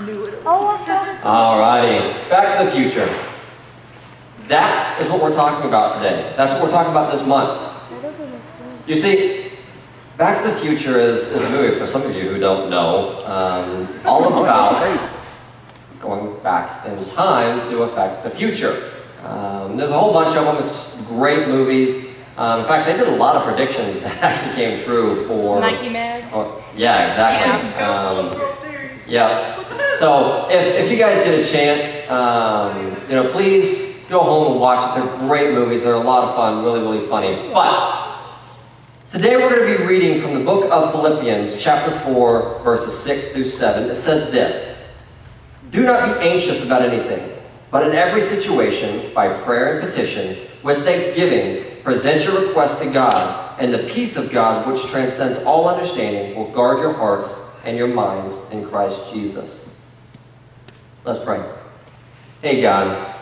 Oh, I saw this. Alrighty, Back to the Future. That is what we're talking about today. That's what we're talking about this month. That doesn't make sense. You see, Back to the Future is a movie, for some of you who don't know, all about going back in time to affect the future. There's a whole bunch of them. It's great movies. In fact, they did a lot of predictions that actually came true for Nike Mags. Yeah, exactly. Yeah. So if you guys get a chance, please go home and watch it. They're great movies. They're a lot of fun, really, really funny. But today we're going to be reading from the book of Philippians, chapter 4, verses 6 through 7. It says this: "Do not be anxious about anything, but in every situation, by prayer and petition, with thanksgiving, present your requests to God, and the peace of God, which transcends all understanding, will guard your hearts and your minds in Christ Jesus." Let's pray. Hey God,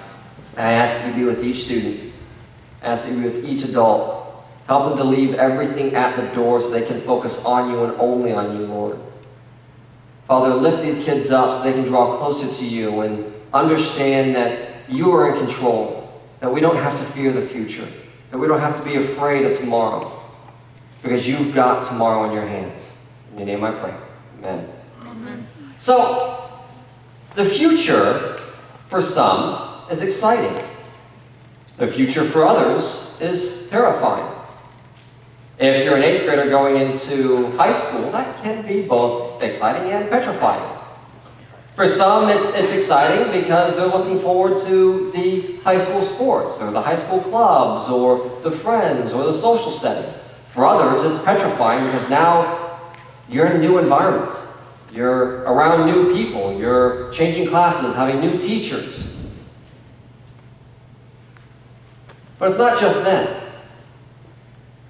I ask that you be with each student. I ask that you be with each adult. Help them to leave everything at the door so they can focus on you and only on you, Lord. Father, lift these kids up so they can draw closer to you and understand that you are in control, that we don't have to fear the future, that we don't have to be afraid of tomorrow, because you've got tomorrow in your hands. In your name I pray. Amen. Amen. So, the future, for some, is exciting. The future for others is terrifying. If you're an 8th grader going into high school, that can be both exciting and petrifying. For some, it's exciting because they're looking forward to the high school sports, or the high school clubs, or the friends, or the social setting. For others, it's petrifying because now you're in a new environment. You're around new people. You're changing classes, having new teachers. But it's not just then.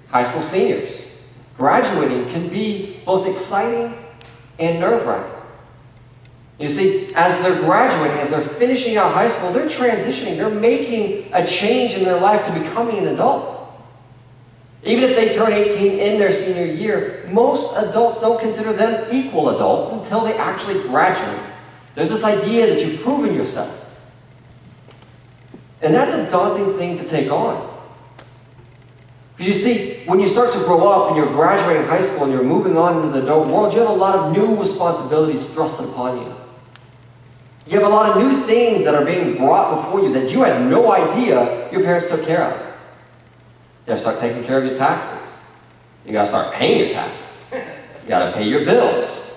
High school seniors, graduating can be both exciting and nerve-wracking. You see, as they're graduating, as they're finishing out high school, they're transitioning. They're making a change in their life to becoming an adult. Even if they turn 18 in their senior year, most adults don't consider them equal adults until they actually graduate. There's this idea that you've proven yourself. And that's a daunting thing to take on. Because you see, when you start to grow up and you're graduating high school and you're moving on into the adult world, you have a lot of new responsibilities thrusted upon you. You have a lot of new things that are being brought before you that you had no idea your parents took care of. You gotta start taking care of your taxes. You gotta start paying your taxes. You gotta pay your bills.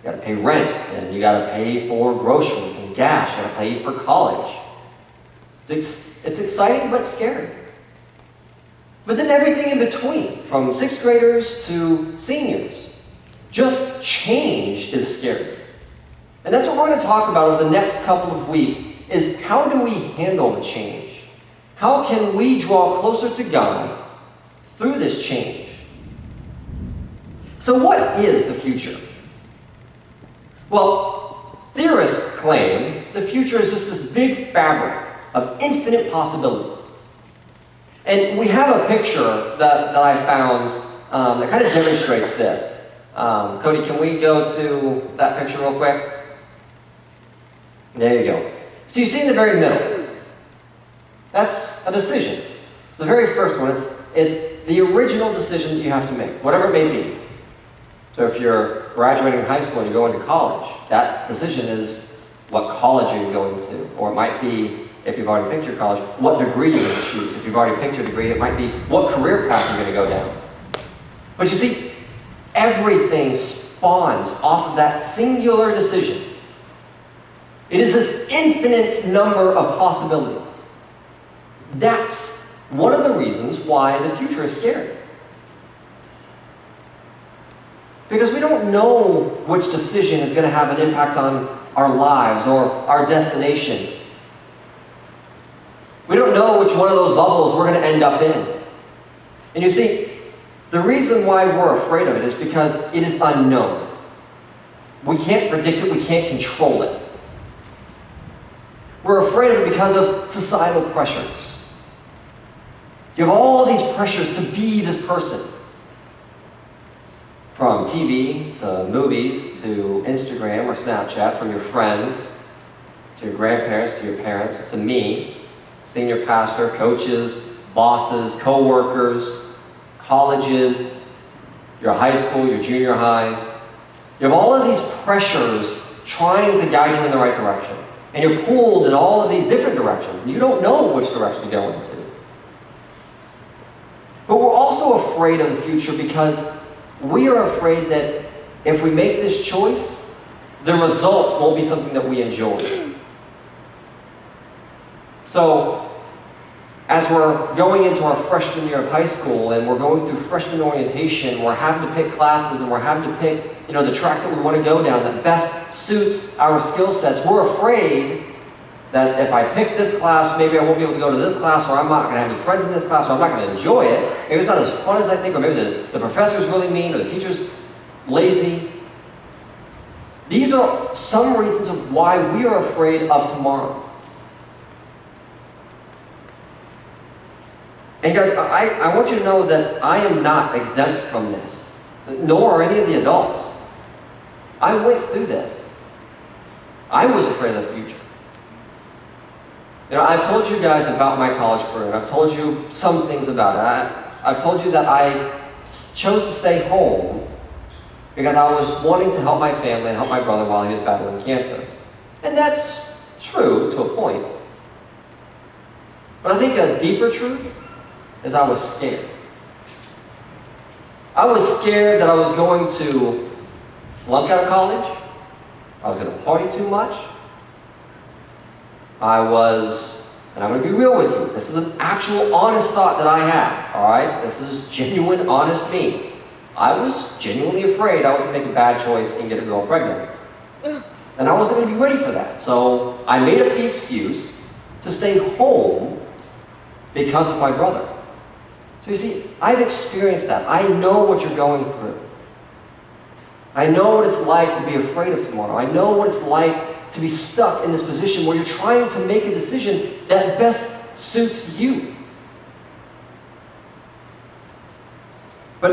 You gotta pay rent, and you gotta pay for groceries and gas. You gotta pay for college. It's exciting but scary. But then everything in between, from 6th graders to seniors, just change is scary. And that's what we're going to talk about over the next couple of weeks, is how do we handle the change? How can we draw closer to God through this change? So what is the future? Well, theorists claim the future is just this big fabric of infinite possibilities. And we have a picture that I found that kind of demonstrates this. Cody, can we go to that picture real quick? There you go. So you see in the very middle, that's a decision. It's the very first one. It's the original decision that you have to make, whatever it may be. So if you're graduating high school and you're going to college, that decision is what college are you going to? Or it might be, if you've already picked your college, what degree you're going to choose. If you've already picked your degree, it might be what career path you're going to go down. But you see, everything spawns off of that singular decision. It is this infinite number of possibilities. That's one of the reasons why the future is scary. Because we don't know which decision is going to have an impact on our lives or our destination. We don't know which one of those bubbles we're going to end up in. And you see, the reason why we're afraid of it is because it is unknown. We can't predict it, we can't control it. We're afraid of it because of societal pressures. You have all these pressures to be this person. From TV to movies to Instagram or Snapchat, from your friends to your grandparents to your parents to me, senior pastor, coaches, bosses, co-workers, colleges, your high school, your junior high. You have all of these pressures trying to guide you in the right direction. And you're pulled in all of these different directions, and you don't know which direction to go into. But we're also afraid of the future because we are afraid that if we make this choice, the result won't be something that we enjoy. So, as we're going into our freshman year of high school and we're going through freshman orientation, we're having to pick classes and we're having to pick, the track that we want to go down that best suits our skill sets. We're afraid that if I pick this class, maybe I won't be able to go to this class, or I'm not going to have any friends in this class, or I'm not going to enjoy it. Maybe it's not as fun as I think, or maybe the professor's really mean, or the teacher's lazy. These are some reasons of why we are afraid of tomorrow. And guys, I want you to know that I am not exempt from this, nor are any of the adults. I went through this. I was afraid of the future. I've told you guys about my college career, and I've told you some things about it. I've told you that I chose to stay home because I was wanting to help my family and help my brother while he was battling cancer. And that's true to a point. But I think a deeper truth is I was scared. I was scared that I was going to flunk out of college. I was going to party too much. And I'm going to be real with you. This is an actual honest thought that I have, all right? This is genuine, honest me. I was genuinely afraid I was going to make a bad choice and get a girl pregnant. And I wasn't going to be ready for that. So I made up the excuse to stay home because of my brother. So you see, I've experienced that. I know what you're going through. I know what it's like to be afraid of tomorrow. I know what it's like to be stuck in this position where you're trying to make a decision that best suits you. But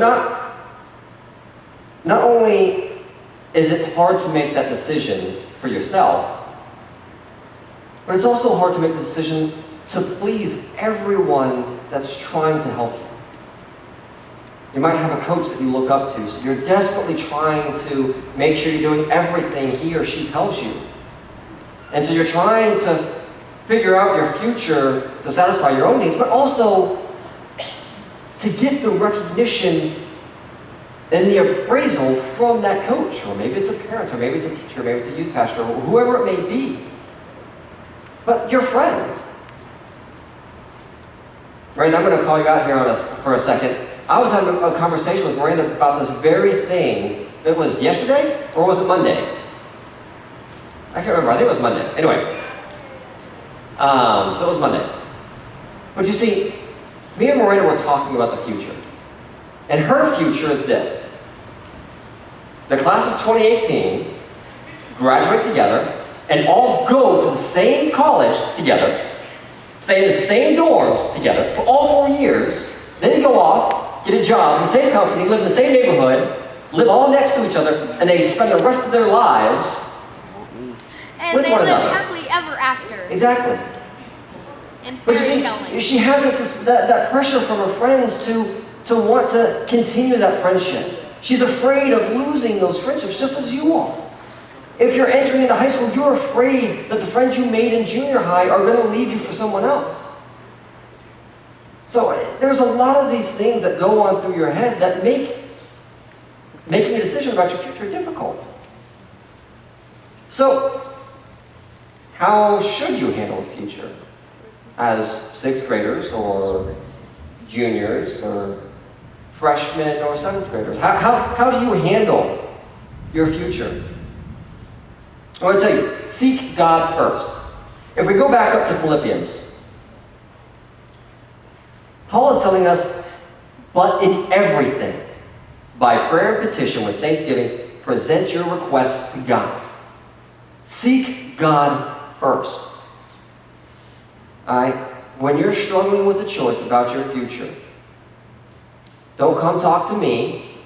not only is it hard to make that decision for yourself, but it's also hard to make the decision to please everyone that's trying to help you. You might have a coach that you look up to, so you're desperately trying to make sure you're doing everything he or she tells you. And so you're trying to figure out your future to satisfy your own needs, but also to get the recognition and the appraisal from that coach. Or maybe it's a parent, or maybe it's a teacher, or maybe it's a youth pastor, or whoever it may be. But your friends. Right, I'm going to call you out here for a second. I was having a conversation with Miranda about this very thing. It was yesterday, or was it Monday? I can't remember. I think it was Monday. Anyway, so it was Monday. But you see, me and Miranda were talking about the future. And her future is this. The class of 2018 graduate together and all go to the same college together, stay in the same dorms together for all 4 years, then go off, get a job in the same company, live in the same neighborhood, live all next to each other, and they spend the rest of their lives and they live happily ever after. Exactly. And but fairy you telling. see, she has that pressure from her friends to want to continue that friendship. She's afraid of losing those friendships, just as you are. If you're entering into high school, you're afraid that the friends you made in junior high are going to leave you for someone else. So there's a lot of these things that go on through your head that make making a decision about your future difficult. So, how should you handle the future as sixth graders or juniors or freshmen or seventh graders? How do you handle your future? I want to tell you, seek God first. If we go back up to Philippians, Paul is telling us, but in everything, by prayer and petition with thanksgiving, present your requests to God. Seek God first. When you're struggling with a choice about your future, don't come talk to me.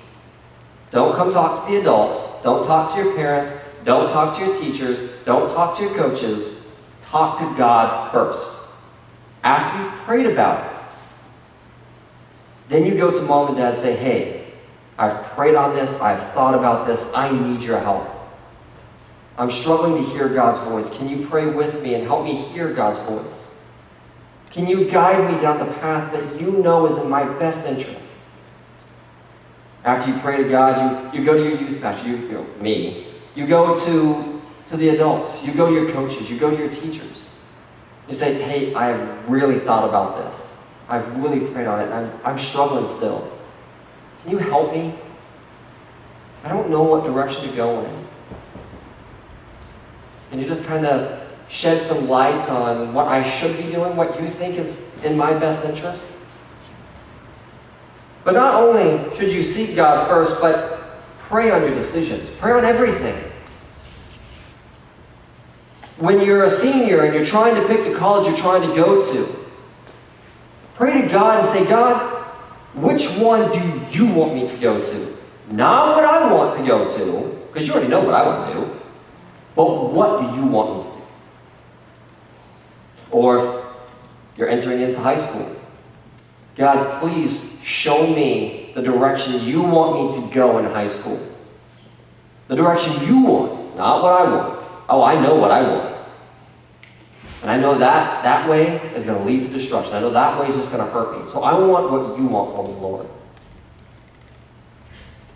Don't come talk to the adults. Don't talk to your parents. Don't talk to your teachers. Don't talk to your coaches. Talk to God first. After you've prayed about it, then you go to mom and dad and say, hey, I've prayed on this. I've thought about this. I need your help. I'm struggling to hear God's voice. Can you pray with me and help me hear God's voice? Can you guide me down the path that you know is in my best interest? After you pray to God, you go to your youth pastor, me. You go to the adults. You go to your coaches. You go to your teachers. You say, hey, I've really thought about this. I've really prayed on it. I'm struggling still. Can you help me? I don't know what direction to go in. Can you just kind of shed some light on what I should be doing, what you think is in my best interest? But not only should you seek God first, but pray on your decisions. Pray on everything. When you're a senior and you're trying to pick the college you're trying to go to, pray to God and say, God, which one do you want me to go to? Not what I want to go to, because you already know what I want to do, but what do you want me to do? Or if you're entering into high school, God, please show me the direction you want me to go in high school. The direction you want, not what I want. Oh, I know what I want. And I know that way is going to lead to destruction. I know that way is just going to hurt me. So I want what you want for me, Lord.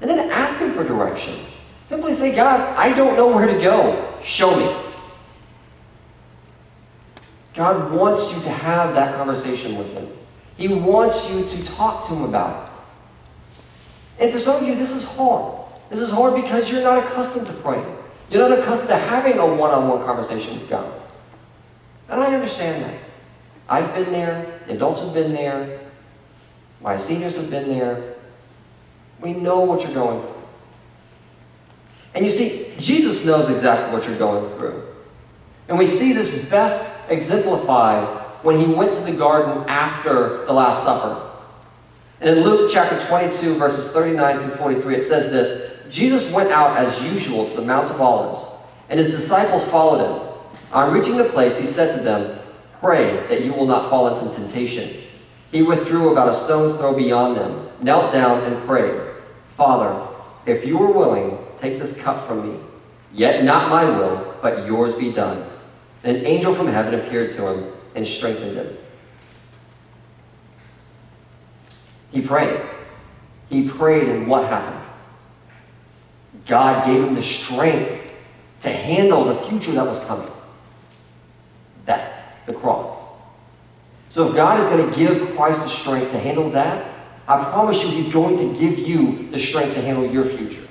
And then ask Him for direction. Simply say, God, I don't know where to go. Show me. God wants you to have that conversation with Him. He wants you to talk to Him about it. And for some of you, this is hard. This is hard because you're not accustomed to praying. You're not accustomed to having a one-on-one conversation with God. And I understand that. I've been there. The adults have been there. My seniors have been there. We know what you're going through. And you see, Jesus knows exactly what you're going through. And we see this best exemplified when He went to the garden after the Last Supper. And in Luke chapter 22, verses 39 through 43, it says this: Jesus went out as usual to the Mount of Olives, and His disciples followed Him. On reaching the place, He said to them, "Pray that you will not fall into temptation." He withdrew about a stone's throw beyond them, knelt down and prayed, "Father, if you are willing, take this cup from me. Yet not my will, but yours be done." And an angel from heaven appeared to him and strengthened him. He prayed. He prayed, and what happened? God gave him the strength to handle the future that was coming. The cross. So if God is going to give Christ the strength to handle that, I promise you He's going to give you the strength to handle your future.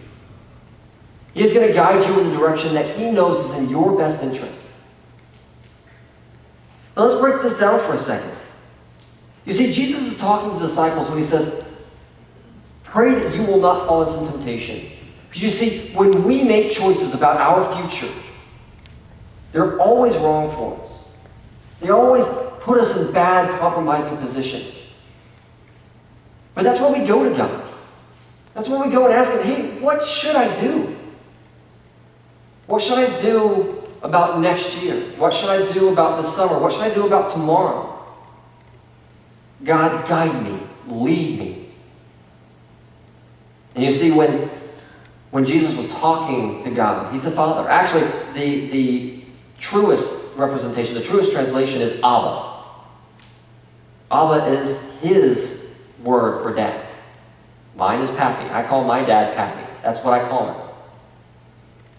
He is going to guide you in the direction that He knows is in your best interest. Now let's break this down for a second. You see, Jesus is talking to the disciples when He says, pray that you will not fall into temptation. Because you see, when we make choices about our future, they're always wrong for us. They always put us in bad, compromising positions. But that's why we go to God. That's why we go and ask Him, hey, what should I do? What should I do about next year? What should I do about the summer? What should I do about tomorrow? God, guide me. Lead me. And you see, when Jesus was talking to God, He said, Father. Actually, the truest representation, the truest translation is Abba. Abba is His word for dad. Mine is Pappy. I call my dad Pappy. That's what I call him.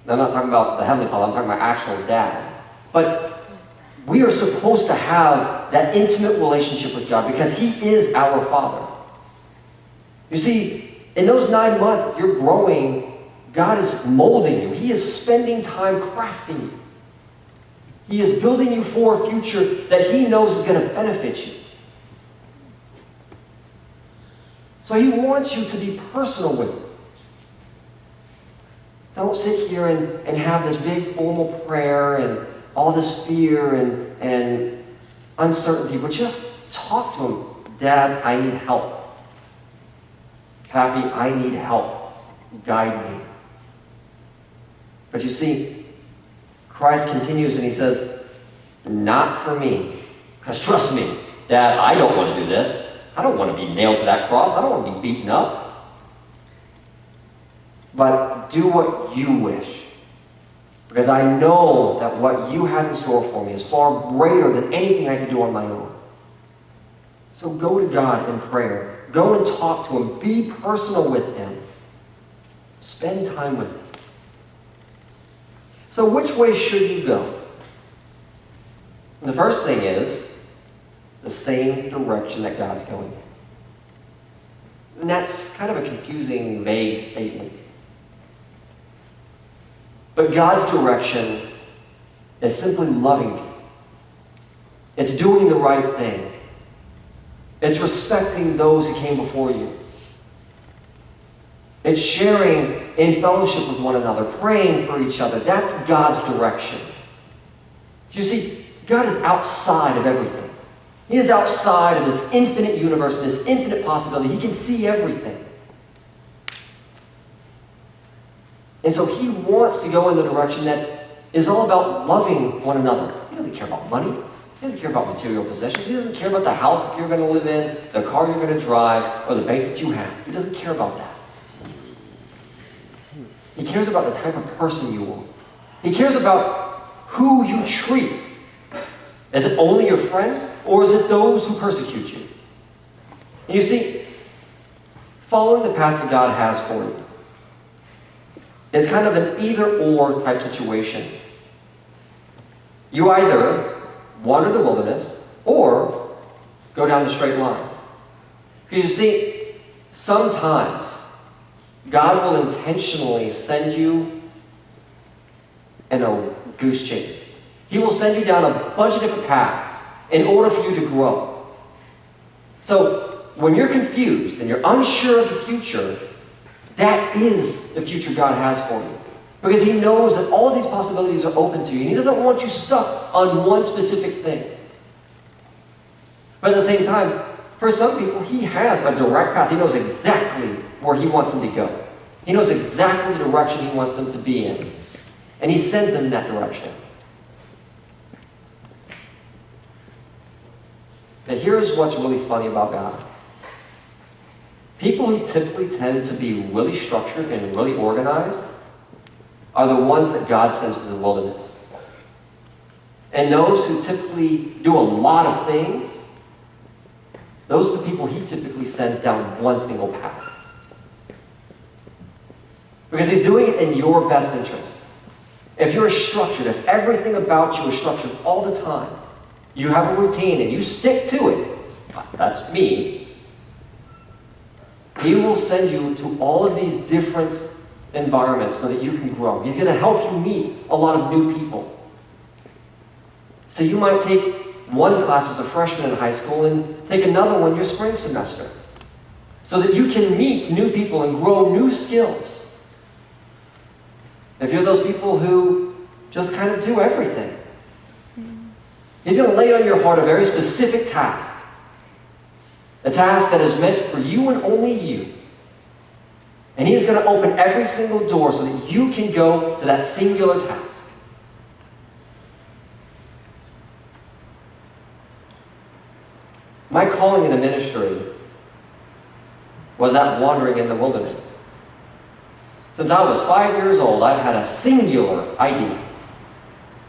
I'm not talking about the Heavenly Father. I'm talking about actual dad. But we are supposed to have that intimate relationship with God because He is our Father. You see, in those 9 months, you're growing. God is molding you. He is spending time crafting you. He is building you for a future that He knows is going to benefit you. So He wants you to be personal with Him. Don't sit here and have this big formal prayer and all this fear and uncertainty, but just talk to Him. Dad, I need help. Pappy, I need help. guide me. But you see, Christ continues and he says, not for me. Because trust me, Dad, I don't want to do this. I don't want to be nailed to that cross. I don't want to be beaten up. But do what you wish. Because I know that what you have in store for me is far greater than anything I can do on my own. So go to God in prayer. Go and talk to him. Be personal with him. Spend time with him. So which way should you go? The first thing is the same direction that God's going in. And that's kind of a confusing, vague statement. But God's direction is simply loving people. It's doing the right thing. It's respecting those who came before you. It's sharing in fellowship with one another, praying for each other. That's God's direction. You see, God is outside of everything. He is outside of this infinite universe and this infinite possibility. He can see everything. And so he wants to go in the direction that is all about loving one another. He doesn't care about money. He doesn't care about material possessions. He doesn't care about the house that you're going to live in, the car you're going to drive, or the bank that you have. He doesn't care about that. He cares about the type of person you are. He cares about who you treat. Is it only your friends, or is it those who persecute you? And you see, following the path that God has for you is kind of an either-or type situation. You either wander the wilderness or go down the straight line. Because you see, sometimes God will intentionally send you in a goose chase. He will send you down a bunch of different paths in order for you to grow. So when you're confused and you're unsure of the future, that is the future God has for you. Because he knows that all of these possibilities are open to you, and he doesn't want you stuck on one specific thing. But at the same time, for some people, he has a direct path. He knows exactly where he wants them to go. He knows exactly the direction he wants them to be in. And he sends them in that direction. But here's what's really funny about God. People who typically tend to be really structured and really organized are the ones that God sends to the wilderness. And those who typically do a lot of things, those are the people he typically sends down one single path. Because he's doing it in your best interest. If you're structured, if everything about you is structured all the time, you have a routine and you stick to it, that's me, he will send you to all of these different environments so that you can grow. He's going to help you meet a lot of new people. So you might take one class as a freshman in high school and take another one your spring semester so that you can meet new people and grow new skills. If you're those people who just kind of do everything, he's going to lay on your heart a very specific task. A task that is meant for you and only you. And he is going to open every single door so that you can go to that singular task. My calling in the ministry was that wandering in the wilderness. Since I was 5 years old, I've had a singular idea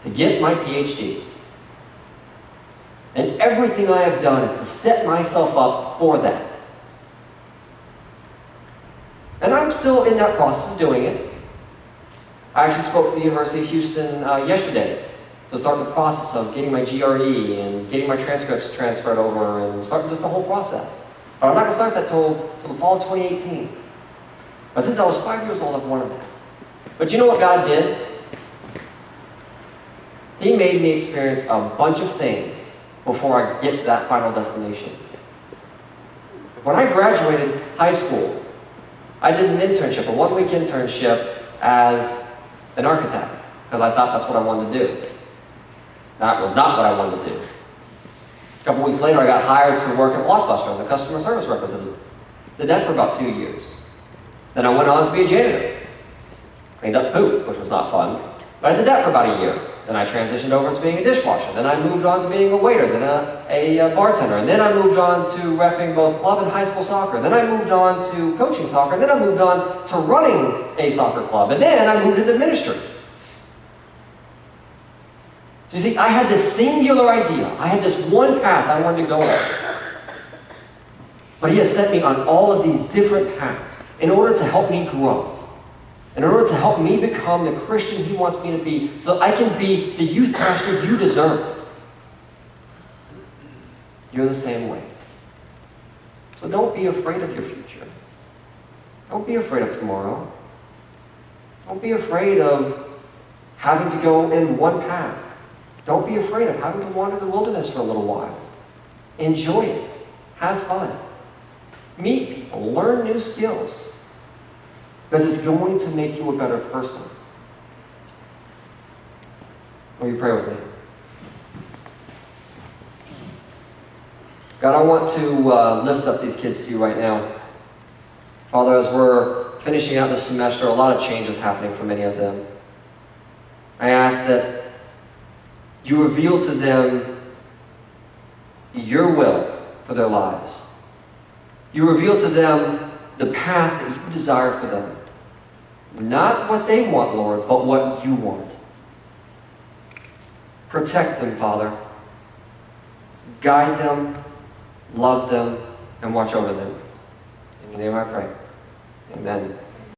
to get my PhD. And everything I have done is to set myself up for that. And I'm still in that process of doing it. I actually spoke to the University of Houston yesterday to start the process of getting my GRE and getting my transcripts transferred over and starting just the whole process. But I'm not going to start that till the fall of 2018. But since I was 5 years old, I've wanted that. But you know what God did? He made me experience a bunch of things before I get to that final destination. When I graduated high school, I did an internship, a one-week internship as an architect, because I thought that's what I wanted to do. That was not what I wanted to do. A couple weeks later, I got hired to work at Blockbuster as a customer service representative. Did that for about 2 years. Then I went on to be a janitor. Cleaned up poop, which was not fun. But I did that for about a year. Then I transitioned over to being a dishwasher. Then I moved on to being a waiter, then a bartender. And then I moved on to reffing both club and high school soccer. Then I moved on to coaching soccer. And then I moved on to running a soccer club. And then I moved into ministry. So you see, I had this singular idea. I had this one path I wanted to go on. But He has set me on all of these different paths in order to help me grow. In order to help me become the Christian He wants me to be, so that I can be the youth pastor you deserve. You're the same way. So don't be afraid of your future. Don't be afraid of tomorrow. Don't be afraid of having to go in one path. Don't be afraid of having to wander the wilderness for a little while. Enjoy it. Have fun. Meet people. Learn new skills. Because it's going to make you a better person. Will you pray with me? God, I want to lift up these kids to you right now. Father, as we're finishing out this semester, a lot of change is happening for many of them. I ask that you reveal to them your will for their lives. You reveal to them the path that you desire for them. Not what they want, Lord, but what you want. Protect them, Father. Guide them, love them, and watch over them. In your name I pray. Amen.